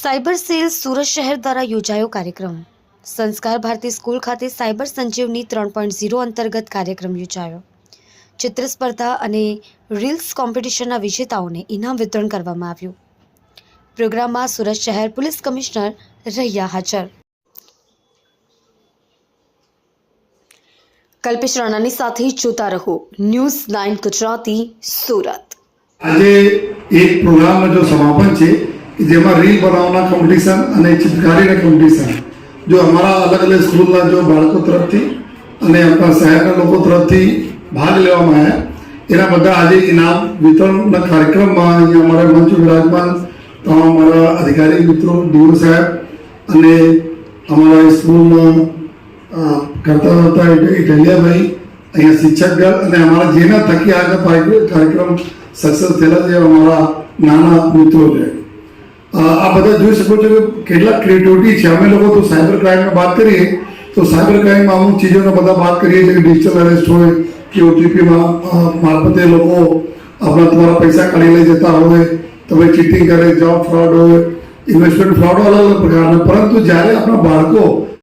Cyber cell Surat શહેર દ્વારા યોજાયો કાર્યક્રમ। સંસ્કાર ભારતી સ્કૂલ ખાતે સાયબર સંજીવની 3.0 અંતર્ગત કાર્યક્રમ યોજાયો। ચિત્ર સ્પર્ધા અને રીલ્સ કોમ્પિટિશનના વિજેતાઓને ઇનામ વિતરણ કરવામાં આવ્યું। પ્રોગ્રામમાં સુરત શહેર પોલીસ કમિશનર રહ્યા હાજર। કલ્પેશ રાણાની સાથે જોતા રહો ન્યૂઝ 9 ગુજરાતી સુરત। આજે એક પ્રોગ્રામનો जो समापन છે જેમાં રીલ બનાવવાના કોમ્પિટિશન અને ચિત્રકારીના કોમ્પિટિશન જો અમારા અલગ અલગ સ્કૂલના જો બાળકો તરફથી અને આપણા શહેરના લોકો તરફથી ભાગ લેવામાં આવ્યા એના બધા આજે ઇનામ વિતરણના કાર્યક્રમમાં અહીંયા અમારા મંચ વિરાજમાન તમામ અમારા અધિકારી મિત્રો ડીઓ સાહેબ અને અમારા સ્કૂલમાં કરતા હતા ઇટલિયાભાઈ અહીંયા શિક્ષકગણ અને અમારા જેના થકી આગળ કાર્યક્રમ સક્સેસ થયેલા છે અમારા નાના મિત્રો છે। આ બધા જોઈ શકો છો કે કેટલા ક્રિએટિવિટી છે। અમે લોકો તો સાયબર ક્રાઇમની વાત કરીએ તો સાયબર ક્રાઇમમાં અમુક ચીજોને બધા વાત કરીએ છીએ કે ડિજિટલ અરેસ્ટ હોય કે ઓટીપીમાં મારફતે લોકો આપણા તમારા પૈસા કાઢી લઈ જતા હોય, તમે ચીટિંગ કરે, જોબ ફ્રોડ હોય, ઇન્વેસ્ટમેન્ટ ફ્રોડ, અલગ અલગ પ્રકારના। પરંતુ જ્યારે આપણા બાળકો